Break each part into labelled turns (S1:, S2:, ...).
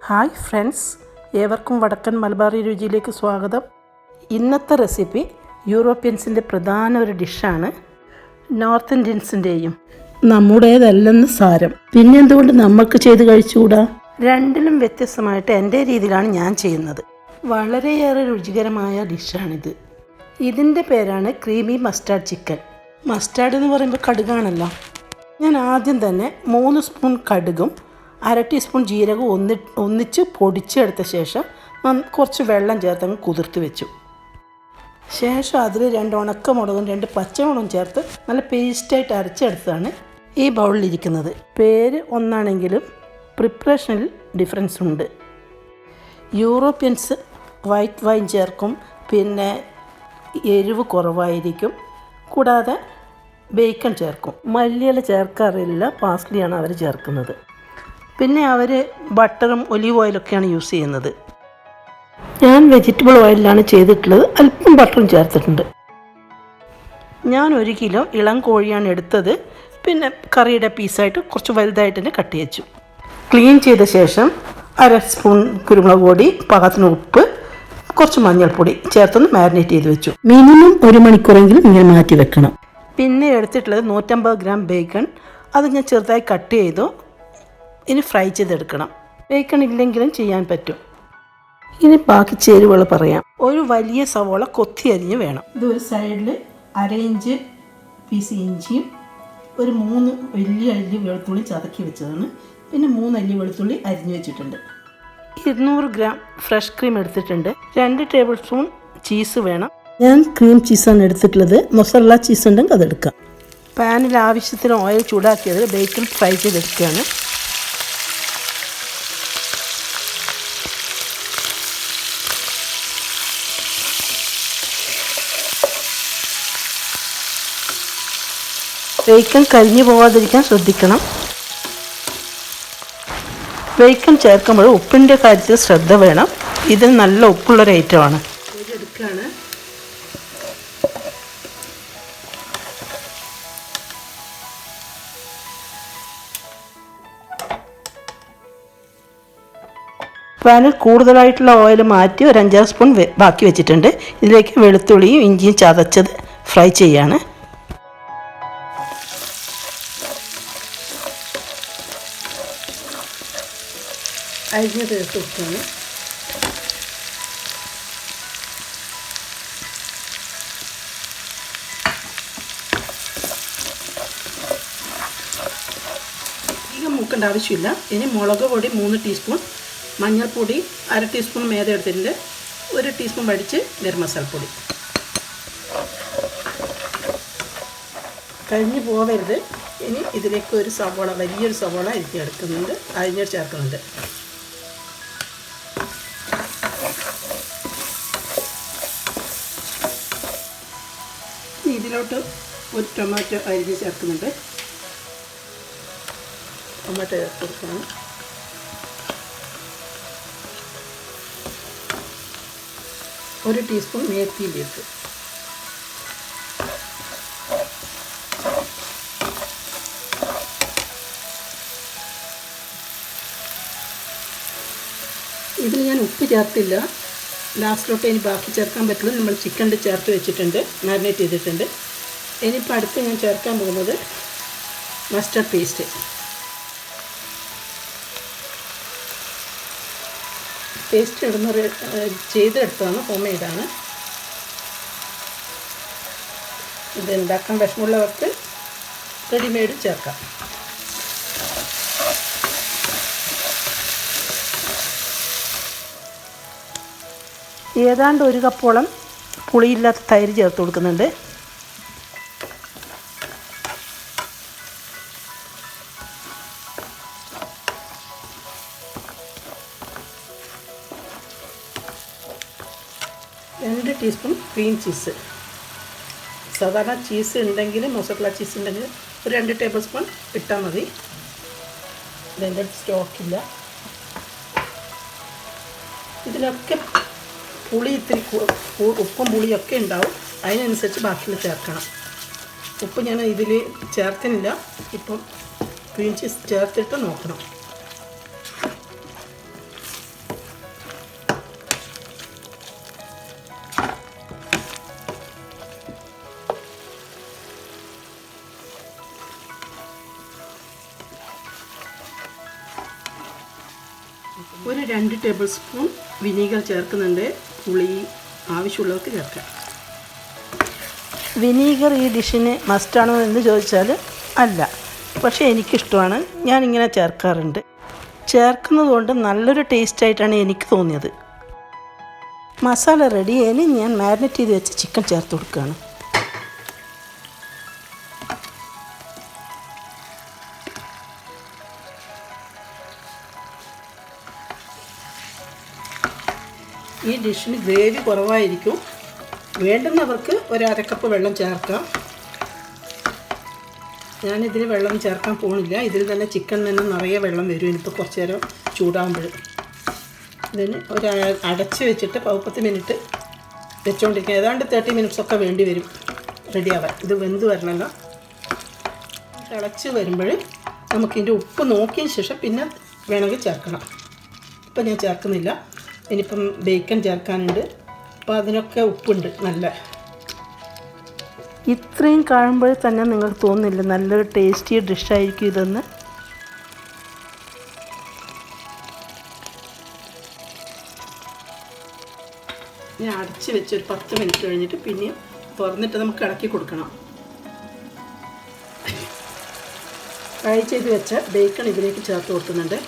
S1: Hi friends, ഏവർക്കും വടക്കൻ മലബാറി രുചിയിലേക്ക് സ്വാഗതം. ഇന്നത്തെ റെസിപ്പി യൂറോപ്യൻസിൻ്റെ പ്രധാന ഒരു ഡിഷാണ്. നോർത്ത് ഇന്ത്യൻസിൻ്റെയും നമ്മുടേതല്ലെന്ന് സാരം. പിന്നെന്തുകൊണ്ട് നമുക്ക് ചെയ്ത് കഴിച്ചുകൂടാ? രണ്ടിലും വ്യത്യസ്തമായിട്ട് എൻ്റെ രീതിയിലാണ് ഞാൻ ചെയ്യുന്നത്. വളരെയേറെ രുചികരമായ ഡിഷാണിത്. ഇതിൻ്റെ പേരാണ് ക്രീമി മസ്റ്റാർഡ് ചിക്കൻ. മസ്റ്റാർഡ് എന്ന് പറയുമ്പോൾ കടുകാണല്ലോ. ഞാൻ ആദ്യം തന്നെ 3 സ്പൂൺ കടുകും 1/2 ടീസ്പൂൺ ജീരകവും ഒന്നിച്ച് പൊടിച്ചെടുത്ത ശേഷം കുറച്ച് വെള്ളം ചേർത്തങ്ങ് കുതിർത്ത് വെച്ചു. ശേഷം അതിൽ 2 ഉണക്കമുളകും 2 പച്ചമുളകും ചേർത്ത് നല്ല പേസ്റ്റായിട്ട് അരച്ചെടുത്തതാണ് ഈ ബൗളിലിരിക്കുന്നത്. പേര് ഒന്നാണെങ്കിലും പ്രിപ്പറേഷനിൽ ഡിഫറൻസ് ഉണ്ട്. യൂറോപ്യൻസ് വൈറ്റ് വൈൻ ചേർക്കും, പിന്നെ എരിവ് കുറവായിരിക്കും, കൂടാതെ ബേക്കൺ ചേർക്കും. മല്ലിയില ചേർക്കാറില്ല, പാസ്ലിയാണ് അവർ ചേർക്കുന്നത്. പിന്നെ അവർ ബട്ടറും ഒലീവ് ഓയിലൊക്കെയാണ് യൂസ് ചെയ്യുന്നത്. ഞാൻ വെജിറ്റബിൾ ഓയിലാണ് ചെയ്തിട്ടുള്ളത്, അല്പം ബട്ടറും ചേർത്തിട്ടുണ്ട്. ഞാൻ 1 കിലോ ഇളം കോഴിയാണ് എടുത്തത്. പിന്നെ കറിയുടെ പീസായിട്ട് കുറച്ച് വലുതായിട്ട് തന്നെ കട്ട് വെച്ചു. ക്ലീൻ ചെയ്ത ശേഷം 1/2 സ്പൂൺ കുരുമുളക് പൊടി, പാകത്തിന് ഉപ്പ്, കുറച്ച് മഞ്ഞൾപ്പൊടി ചേർത്തൊന്ന് മാരിനേറ്റ് ചെയ്ത് വെച്ചു. മിനിമം 1 മണിക്കൂറെങ്കിലും ഇങ്ങനെ മാറ്റി വെക്കണം. പിന്നെ എടുത്തിട്ടുള്ളത് 150 ഗ്രാം ബേക്കൺ. അത് ഞാൻ ചെറുതായി കട്ട് ചെയ്തു. ഇനി ഫ്രൈ ചെയ്തെടുക്കണം. ബേക്കൺ ഇല്ലെങ്കിലും ചെയ്യാൻ പറ്റും. ഇനി ബാക്കി ചേരുവകൾ പറയാം. ഒരു വലിയ സവോള കൊത്തി അരിഞ്ഞ് വേണം. ഇത് ഒരു സൈഡിൽ 1/2 ഇഞ്ച് പീസ് ഇഞ്ചിയും ഒരു 3 വലിയ അല്ലി വെളുത്തുള്ളി ചതക്കി വെച്ചതാണ്. പിന്നെ 3 അല്ലി വെളുത്തുള്ളി അരിഞ്ഞ് വെച്ചിട്ടുണ്ട്. 200 ഗ്രാം ഫ്രഷ് ക്രീം എടുത്തിട്ടുണ്ട്. 2 ടേബിൾ സ്പൂൺ ചീസ് വേണം. ഞാൻ ക്രീം ചീസാണ് എടുത്തിട്ടുള്ളത്. മൊസറല്ല ചീസ് ഉണ്ടെങ്കിൽ അതെടുക്കാം. പാനിൽ ആവശ്യത്തിന് ഓയിൽ ചൂടാക്കിയത് ബേക്കൺ ഫ്രൈ ചെയ്തെടുക്കുകയാണ്. ബേക്കൺ കരിഞ്ഞു പോകാതിരിക്കാൻ ശ്രദ്ധിക്കണം. ബേക്കൺ ചേർക്കുമ്പോൾ ഉപ്പിൻ്റെ കാര്യത്തിൽ ശ്രദ്ധ വേണം. ഇതിന് നല്ല ഉപ്പുള്ളൊരു ഐറ്റമാണ്. എടുക്കുകയാണ്. പാനിൽ കൂടുതലായിട്ടുള്ള ഓയിൽ മാറ്റി ഒരു 5-6 സ്പൂൺ ബാക്കി വെച്ചിട്ടുണ്ട്. ഇതിലേക്ക് വെളുത്തുള്ളിയും ഇഞ്ചിയും ചതച്ചത് ഫ്രൈ ചെയ്യാണ്. അരിഞ്ഞത് എടുത്ത് വെക്കുകയാണ്. അധികം മൂക്കേണ്ട ആവശ്യമില്ല. ഇനി മുളക് പൊടി 3 ടീസ്പൂൺ, മഞ്ഞൾപ്പൊടി 1/2 ടീസ്പൂൺ മേത എടുത്തിട്ടുണ്ട്, 1 ടീസ്പൂൺ വടിച്ച് ഗരം മസാലപ്പൊടി. കഴിഞ്ഞ് പോവരുത്. ഇനി ഇതിലേക്ക് ഒരു സവോള, വലിയൊരു സവോള എടുക്കുന്നുണ്ട്, അരിഞ്ഞ് ചേർക്കുന്നുണ്ട്. ഇതിലോട്ട് ഒരു ടൊമാറ്റോ അരിഞ്ഞ് ചേർക്കുന്നുണ്ട്. ടൊമാറ്റോ ചേർത്ത് കൊടുക്കണം. ഒരു ടീസ്പൂൺ മേത്തി ലീഫ്. ഇതിൽ ഞാൻ ഉപ്പ് ചേർത്തില്ല. ലാസ്റ്റിലോട്ട് ഇനി ബാക്കി ചേർക്കാൻ പറ്റുള്ളൂ. നമ്മൾ ചിക്കനിൽ ചേർത്ത് വെച്ചിട്ടുണ്ട്, മാരിനേറ്റ് ചെയ്തിട്ടുണ്ട്. ഇനിയിപ്പോൾ അടുത്ത് ഞാൻ ചേർക്കാൻ പോകുന്നത് മസ്റ്റർഡ് പേസ്റ്റ്. പേസ്റ്റ് ഇടുന്നത് ചെയ്തെടുത്തതാണ്, ഹോം മെയ്ഡാണ്. ഇത് ഉണ്ടാക്കാൻ വിഷമമുള്ളവർക്ക് റെഡിമെയ്ഡ് ചേർക്കാം. ഏതാണ്ട് 1 കപ്പോളം പുളിയില്ലാത്ത തൈര് ചേർത്ത് കൊടുക്കുന്നുണ്ട്. രണ്ട് ടീസ്പൂൺ ക്രീം ചീസ്. സാധാരണ ചീസ് ഉണ്ടെങ്കിൽ, മൊസറല്ല ചീസ് ഉണ്ടെങ്കിൽ ഒരു 2 ടേബിൾ സ്പൂൺ ഇട്ടാൽ മതി. ഇതിൻ്റെ സ്റ്റോക്കില്ല. ഇതിലൊക്കെ പുളി ഇത്തിരി ഉപ്പും പുളിയൊക്കെ ഉണ്ടാവും. അതിനനുസരിച്ച് ബാക്കിയുള്ള ചേർക്കണം. ഉപ്പ് ഞാൻ ഇതിൽ ചേർക്കുന്നില്ല. ഇപ്പം ക്രീം ചീസ് ചേർത്തിട്ട് നോക്കണം. ഒരു 2 ടേബിൾ സ്പൂൺ വിനീഗർ ചേർക്കുന്നുണ്ട്. പുളി ആവശ്യമുള്ളവർക്ക് ചേർക്കാം. വിനീഗർ ഈ ഡിഷിന് മസ്റ്റാണോ എന്ന് ചോദിച്ചാൽ അല്ല, പക്ഷേ എനിക്കിഷ്ടമാണ്, ഞാനിങ്ങനെ ചേർക്കാറുണ്ട്. ചേർക്കുന്നത് കൊണ്ട് നല്ലൊരു ടേസ്റ്റായിട്ടാണ് എനിക്ക് തോന്നിയത്. മസാല റെഡി. ഇനി ഞാൻ മാരിനേറ്റ് ചെയ്ത് വെച്ച് ചിക്കൻ ചേർത്ത് കൊടുക്കുകയാണ്. ഈ ഡിഷിന് ഗ്രേവി കുറവായിരിക്കും. വേണ്ടുന്നവർക്ക് ഒരു അരക്കപ്പ് വെള്ളം ചേർക്കാം. ഞാനിതിൽ വെള്ളം ചേർക്കാൻ പോകുന്നില്ല. ഇതിൽ തന്നെ ചിക്കൻ തന്നെ നിറയെ വെള്ളം വരും. ഇനിയിപ്പോൾ കുറച്ച് നേരം ചൂടാകുമ്പോൾ ഇതിന് അടച്ച് വെച്ചിട്ട് 10 മിനിറ്റ് വെച്ചുകൊണ്ടിരിക്കുക. ഏതാണ്ട് 30 മിനിറ്റ്സൊക്കെ വേണ്ടി വരും റെഡിയാവാൻ. ഇത് വെന്ത് വരണമല്ലോ. തിളച്ച് വരുമ്പോൾ നമുക്കിതിൻ്റെ ഉപ്പ് നോക്കിയതിന് ശേഷം പിന്നെ വേണമെങ്കിൽ ചേർക്കണം. ഇപ്പം ഞാൻ ചേർക്കുന്നില്ല. ഇനിയിപ്പം ബേക്കൺ ചേർക്കാനുണ്ട്. അപ്പോൾ അതിനൊക്കെ ഉപ്പുണ്ട് നല്ല. ഇത്രയും കാണുമ്പോൾ തന്നെ നിങ്ങൾക്ക് തോന്നുന്നില്ല നല്ലൊരു ടേസ്റ്റി ഡിഷായിരിക്കും ഇതെന്ന്. ഞാൻ അടച്ച് വെച്ച് ഒരു 10 മിനിറ്റ് കഴിഞ്ഞിട്ട് പിന്നെയും തുറന്നിട്ട് നമുക്ക് ഇളക്കി കൊടുക്കണം. ഫ്രൈ ചെയ്ത് വെച്ച ബേക്കൺ ഇതിലേക്ക് ചേർത്ത് കൊടുക്കുന്നുണ്ട്.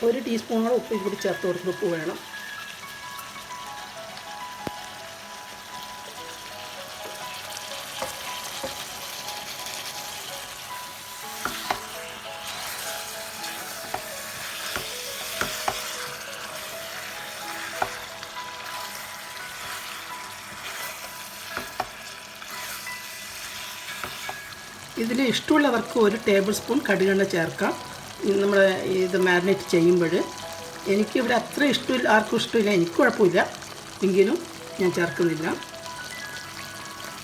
S1: ഒരു ടീസ്പൂണോളം ഉപ്പ് കൂടി ചേർത്ത് കൊടുക്കുന്ന ഉപ്പ് വേണം. ഇതിൽ ഇഷ്ടമുള്ളവർക്ക് 1 ടേബിൾ സ്പൂൺ കടുകെണ്ണ ചേർക്കാം. നമ്മൾ ഇത് മാരിനേറ്റ് ചെയ്യുമ്പോൾ എനിക്കിവിടെ അത്ര ഇഷ്ടമില്ല, ആർക്കും ഇഷ്ടമില്ല, എനിക്ക് കുഴപ്പമില്ല, എങ്കിലും ഞാൻ ചേർക്കുന്നില്ല.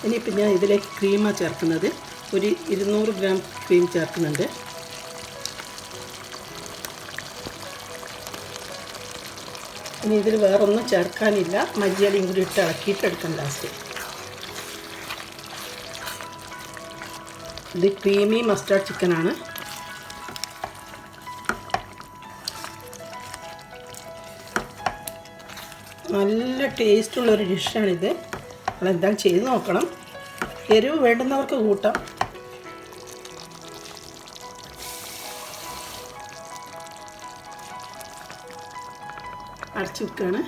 S1: ഇനിയിപ്പോൾ ഞാൻ ഇതിലേക്ക് ക്രീമാണ് ചേർക്കുന്നത്. ഒരു 200 ഗ്രാം ക്രീം ചേർക്കുന്നുണ്ട്. ഇനി ഇതിൽ വേറൊന്നും ചേർക്കാനില്ല. മല്ലിയിലയും കൂടി ഇട്ട് ഇളക്കിയിട്ട് എടുക്കാം ലാസ്റ്റ്. ഇത് ക്രീമി മസ്റ്റാർഡ് ചിക്കനാണ്. നല്ല ടേസ്റ്റുള്ളൊരു ഡിഷാണിത്. അതെന്തായാലും ചെയ്ത് നോക്കണം. എരിവ് വേണ്ടുന്നവർക്ക് കൂട്ടാം. അടച്ചു വെക്കുകയാണ്.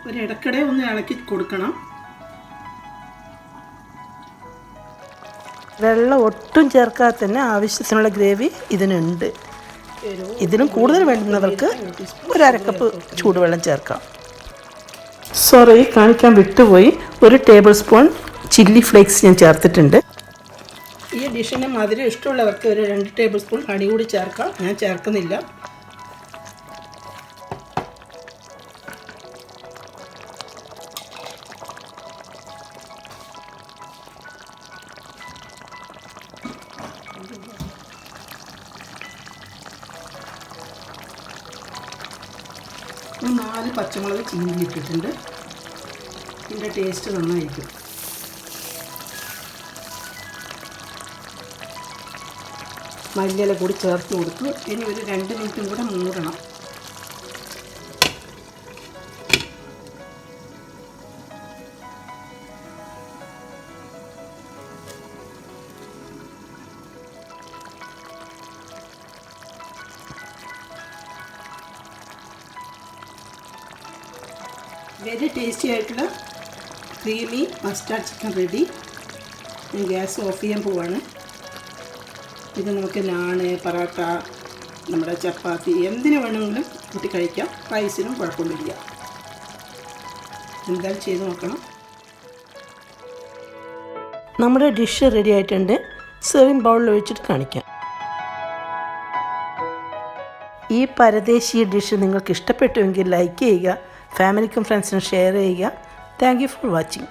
S1: ഒരിടയ്ക്കിടെ ഒന്ന് ഇളക്കി കൊടുക്കണം. വെള്ളം ഒട്ടും ചേർക്കാതെ തന്നെ ആവശ്യത്തിനുള്ള ഗ്രേവി ഇതിനുണ്ട്. ഇതിനും കൂടുതൽ വേണ്ടുന്നവർക്ക് 1 അരക്കപ്പ് ചൂടുവെള്ളം ചേർക്കാം. സോറി, കാണിക്കാൻ വിട്ടുപോയി. 1 ടേബിൾ സ്പൂൺ ചില്ലി ഫ്ലേക്സ് ഞാൻ ചേർത്തിട്ടുണ്ട്. ഈ ഡിഷിന് മധുരം ഇഷ്ടമുള്ളവർക്ക് ഒരു 2 ടേബിൾ സ്പൂൺ ഹണി കൂടി ചേർക്കാം. ഞാൻ ചേർക്കുന്നില്ല. ഞാൻ 4 പച്ചമുളക് ചീന്തിയിട്ടിട്ടുണ്ട്. ഇതിൻ്റെ ടേസ്റ്റ് നന്നായിരിക്കും. മല്ലിയില കൂടി ചേർത്ത് കൊടുത്തു. ഇനി ഒരു 2 മിനിറ്റും കൂടെ മൂടണം. വെരി ടേസ്റ്റി ആയിട്ടുള്ള ക്രീമി മസ്റ്റാർഡ് ചിക്കൻ റെഡി. ഞാൻ ഗ്യാസ് ഓഫ് ചെയ്യാൻ പോവാണ്. ഇത് നമുക്ക് നാണ്, പൊറോട്ട, നമ്മുടെ ചപ്പാത്തി എന്തിനു വേണമെങ്കിലും കൂട്ടി കഴിക്കാം. റൈസിനും കുഴപ്പമൊന്നുമില്ല. എന്തായാലും ചെയ്ത് നോക്കണം. നമ്മുടെ ഡിഷ് റെഡി ആയിട്ടുണ്ട്. സെർവിങ് ബൗളിൽ ഒഴിച്ചിട്ട് കാണിക്കാം. ഈ പരദേശി ഡിഷ് നിങ്ങൾക്ക് ഇഷ്ടപ്പെട്ടുവെങ്കിൽ ലൈക്ക് ചെയ്യുക, ഫാമിലിക്കും ഫ്രണ്ട്സിനും ഷെയർ ചെയ്യുക. Thank you for watching.